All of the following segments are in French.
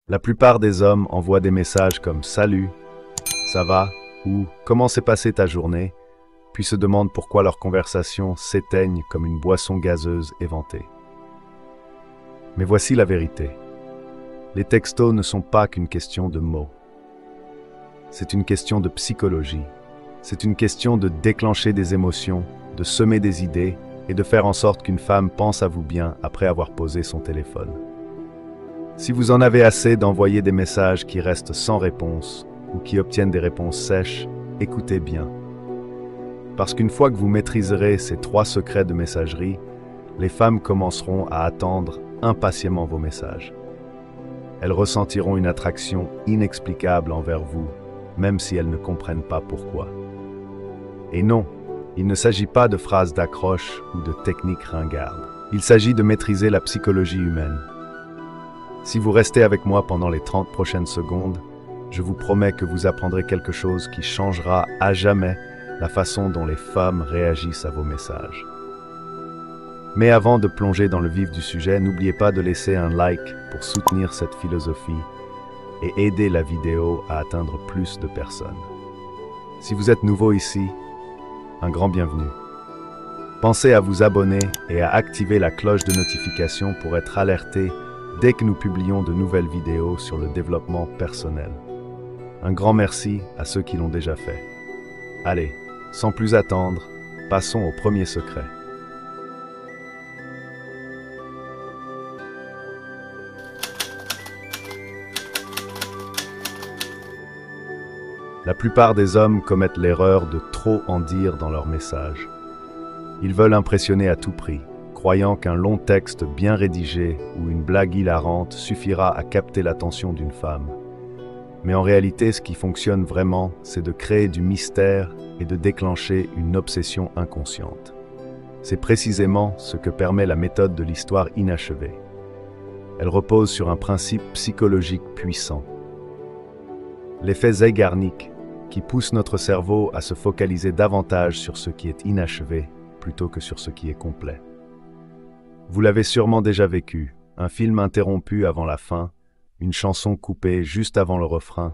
La plupart des hommes envoient des messages comme «Salut», «Ça va» ou «Comment s'est passée ta journée?» puis se demandent pourquoi leurs conversations s'éteignent comme une boisson gazeuse éventée. Mais voici la vérité. Les textos ne sont pas qu'une question de mots. C'est une question de psychologie. C'est une question de déclencher des émotions, de semer des idées et de faire en sorte qu'une femme pense à vous bien après avoir posé son téléphone. Si vous en avez assez d'envoyer des messages qui restent sans réponse ou qui obtiennent des réponses sèches, écoutez bien. Parce qu'une fois que vous maîtriserez ces 3 secrets de messagerie, les femmes commenceront à attendre impatiemment vos messages. Elles ressentiront une attraction inexplicable envers vous, même si elles ne comprennent pas pourquoi. Et non, il ne s'agit pas de phrases d'accroche ou de techniques ringardes. Il s'agit de maîtriser la psychologie humaine. Si vous restez avec moi pendant les 30 prochaines secondes, je vous promets que vous apprendrez quelque chose qui changera à jamais la façon dont les femmes réagissent à vos messages. Mais avant de plonger dans le vif du sujet, n'oubliez pas de laisser un like pour soutenir cette philosophie et aider la vidéo à atteindre plus de personnes. Si vous êtes nouveau ici, un grand bienvenue. Pensez à vous abonner et à activer la cloche de notification pour être alerté dès que nous publions de nouvelles vidéos sur le développement personnel. Un grand merci à ceux qui l'ont déjà fait. Allez, sans plus attendre, passons au premier secret. La plupart des hommes commettent l'erreur de trop en dire dans leurs messages. Ils veulent impressionner à tout prix, croyant qu'un long texte bien rédigé ou une blague hilarante suffira à capter l'attention d'une femme. Mais en réalité, ce qui fonctionne vraiment, c'est de créer du mystère et de déclencher une obsession inconsciente. C'est précisément ce que permet la méthode de l'histoire inachevée. Elle repose sur un principe psychologique puissant. L'effet Zeigarnik, qui pousse notre cerveau à se focaliser davantage sur ce qui est inachevé plutôt que sur ce qui est complet. Vous l'avez sûrement déjà vécu, un film interrompu avant la fin, une chanson coupée juste avant le refrain,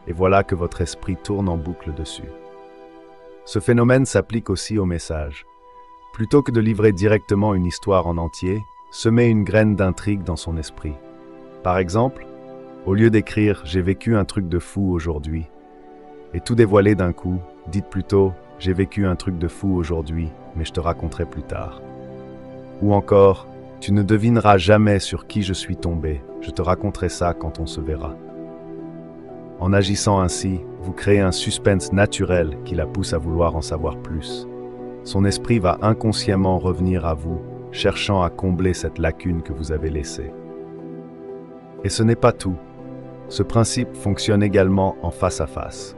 et voilà que votre esprit tourne en boucle dessus. Ce phénomène s'applique aussi aux messages. Plutôt que de livrer directement une histoire en entier, semez une graine d'intrigue dans son esprit. Par exemple, au lieu d'écrire « J'ai vécu un truc de fou aujourd'hui » et tout dévoiler d'un coup, dites plutôt « J'ai vécu un truc de fou aujourd'hui, mais je te raconterai plus tard ». Ou encore « Tu ne devineras jamais sur qui je suis tombé, je te raconterai ça quand on se verra ». En agissant ainsi, vous créez un suspense naturel qui la pousse à vouloir en savoir plus. Son esprit va inconsciemment revenir à vous, cherchant à combler cette lacune que vous avez laissée. Et ce n'est pas tout. Ce principe fonctionne également en face à face.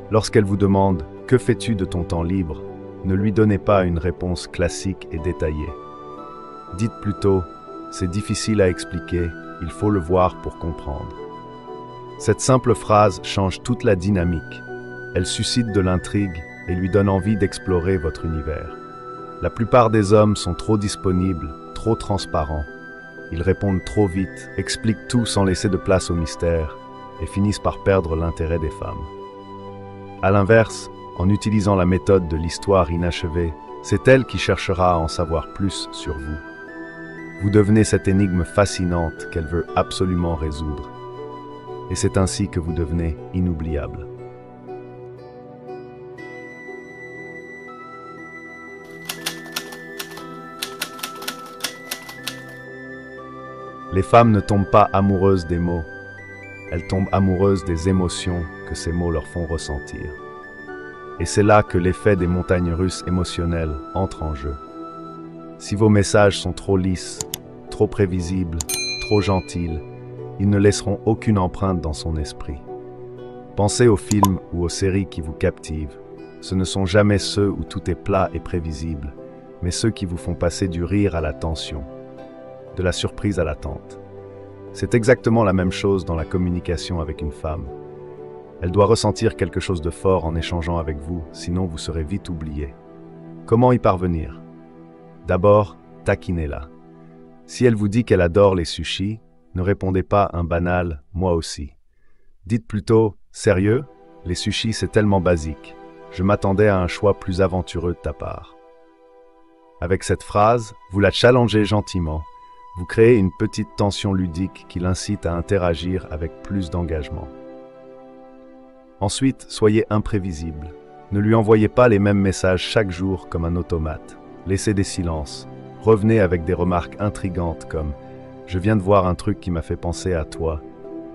Lorsqu'elle vous demande « Que fais-tu de ton temps libre ?», ne lui donnez pas une réponse classique et détaillée. Dites plutôt « C'est difficile à expliquer, il faut le voir pour comprendre ». Cette simple phrase change toute la dynamique. Elle suscite de l'intrigue et lui donne envie d'explorer votre univers. La plupart des hommes sont trop disponibles, trop transparents. Ils répondent trop vite, expliquent tout sans laisser de place au mystère et finissent par perdre l'intérêt des femmes. À l'inverse, en utilisant la méthode de l'histoire inachevée, c'est elle qui cherchera à en savoir plus sur vous. Vous devenez cette énigme fascinante qu'elle veut absolument résoudre. Et c'est ainsi que vous devenez inoubliable. Les femmes ne tombent pas amoureuses des mots, elles tombent amoureuses des émotions que ces mots leur font ressentir. Et c'est là que l'effet des montagnes russes émotionnelles entre en jeu. Si vos messages sont trop lisses, trop prévisibles, trop gentils, ils ne laisseront aucune empreinte dans son esprit. Pensez aux films ou aux séries qui vous captivent. Ce ne sont jamais ceux où tout est plat et prévisible, mais ceux qui vous font passer du rire à la tension, de la surprise à l'attente. C'est exactement la même chose dans la communication avec une femme. Elle doit ressentir quelque chose de fort en échangeant avec vous, sinon vous serez vite oublié. Comment y parvenir? D'abord, taquinez-la. Si elle vous dit qu'elle adore les sushis, Ne répondez pas un banal « moi aussi ». Dites plutôt « sérieux, les sushis c'est tellement basique. Je m'attendais à un choix plus aventureux de ta part ». Avec cette phrase, vous la challengez gentiment. Vous créez une petite tension ludique qui l'incite à interagir avec plus d'engagement. Ensuite, soyez imprévisible. Ne lui envoyez pas les mêmes messages chaque jour comme un automate. Laissez des silences. Revenez avec des remarques intrigantes comme « Je viens de voir un truc qui m'a fait penser à toi,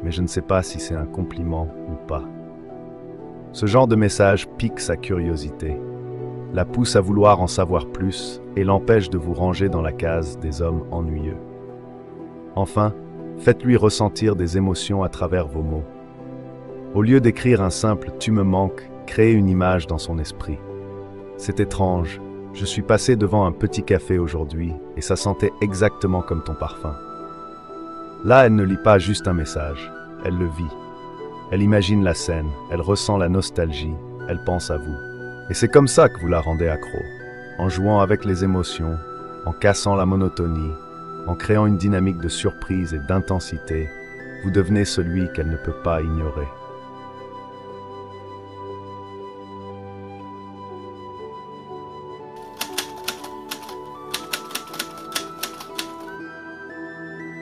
mais je ne sais pas si c'est un compliment ou pas ». Ce genre de message pique sa curiosité, la pousse à vouloir en savoir plus et l'empêche de vous ranger dans la case des hommes ennuyeux. Enfin, faites-lui ressentir des émotions à travers vos mots. Au lieu d'écrire un simple « tu me manques », créez une image dans son esprit. C'est étrange, je suis passé devant un petit café aujourd'hui et ça sentait exactement comme ton parfum. Là, elle ne lit pas juste un message, elle le vit. Elle imagine la scène, elle ressent la nostalgie, elle pense à vous. Et c'est comme ça que vous la rendez accro, en jouant avec les émotions, en cassant la monotonie, en créant une dynamique de surprise et d'intensité, vous devenez celui qu'elle ne peut pas ignorer.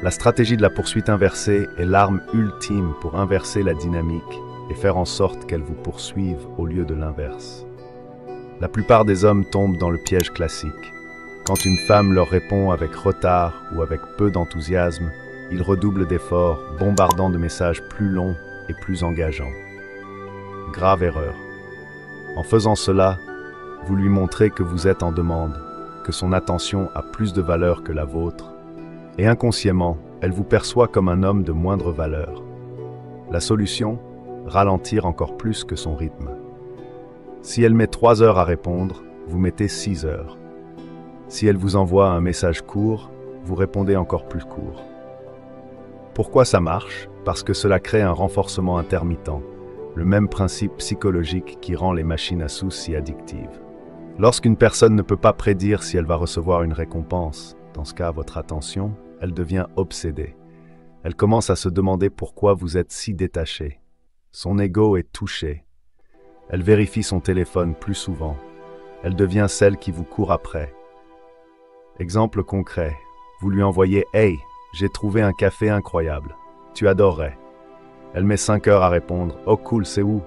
La stratégie de la poursuite inversée est l'arme ultime pour inverser la dynamique et faire en sorte qu'elle vous poursuive au lieu de l'inverse. La plupart des hommes tombent dans le piège classique. Quand une femme leur répond avec retard ou avec peu d'enthousiasme, ils redoublent d'efforts, bombardant de messages plus longs et plus engageants. Grave erreur. En faisant cela, vous lui montrez que vous êtes en demande, que son attention a plus de valeur que la vôtre, et inconsciemment, elle vous perçoit comme un homme de moindre valeur. La solution? Ralentir encore plus que son rythme. Si elle met 3 heures à répondre, vous mettez 6 heures. Si elle vous envoie un message court, vous répondez encore plus court. Pourquoi ça marche? Parce que cela crée un renforcement intermittent, le même principe psychologique qui rend les machines à sous si addictives. Lorsqu'une personne ne peut pas prédire si elle va recevoir une récompense, dans ce cas votre attention, elle devient obsédée. Elle commence à se demander pourquoi vous êtes si détaché. Son ego est touché. Elle vérifie son téléphone plus souvent. Elle devient celle qui vous court après. Exemple concret, vous lui envoyez « Hey, j'ai trouvé un café incroyable. Tu adorerais. » Elle met 5 heures à répondre « Oh cool, c'est où ?»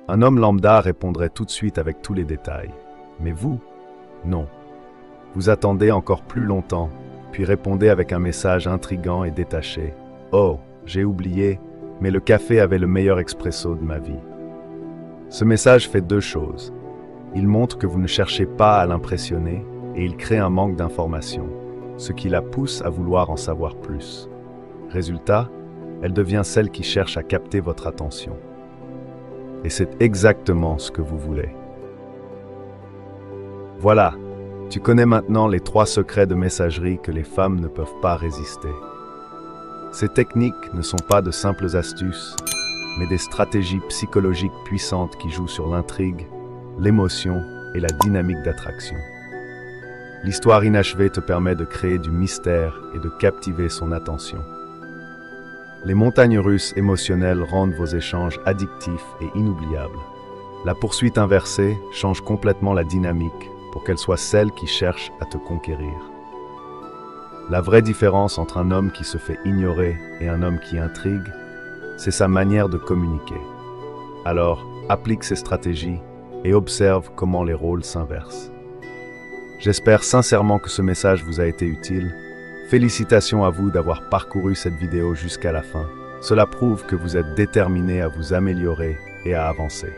Un homme lambda répondrait tout de suite avec tous les détails. Mais vous, non. Vous attendez encore plus longtemps, puis répondez avec un message intriguant et détaché. « Oh, j'ai oublié, mais le café avait le meilleur expresso de ma vie. » Ce message fait 2 choses. Il montre que vous ne cherchez pas à l'impressionner et il crée un manque d'information, ce qui la pousse à vouloir en savoir plus. Résultat, elle devient celle qui cherche à capter votre attention. Et c'est exactement ce que vous voulez. Voilà, tu connais maintenant les 3 secrets de messagerie que les femmes ne peuvent pas résister. Ces techniques ne sont pas de simples astuces, mais des stratégies psychologiques puissantes qui jouent sur l'intrigue, l'émotion et la dynamique d'attraction. L'histoire inachevée te permet de créer du mystère et de captiver son attention. Les montagnes russes émotionnelles rendent vos échanges addictifs et inoubliables. La poursuite inversée change complètement la dynamique pour qu'elle soit celle qui cherche à te conquérir. La vraie différence entre un homme qui se fait ignorer et un homme qui intrigue, c'est sa manière de communiquer. Alors, applique ces stratégies et observe comment les rôles s'inversent. J'espère sincèrement que ce message vous a été utile. Félicitations à vous d'avoir parcouru cette vidéo jusqu'à la fin. Cela prouve que vous êtes déterminé à vous améliorer et à avancer.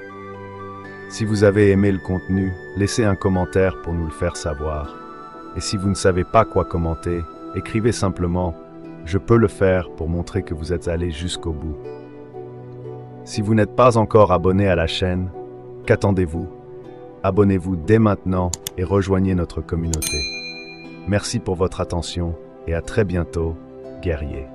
Si vous avez aimé le contenu, laissez un commentaire pour nous le faire savoir. Et si vous ne savez pas quoi commenter, écrivez simplement « Je peux le faire » pour montrer que vous êtes allé jusqu'au bout. Si vous n'êtes pas encore abonné à la chaîne, qu'attendez-vous? Abonnez-vous dès maintenant et rejoignez notre communauté. Merci pour votre attention et à très bientôt, guerriers.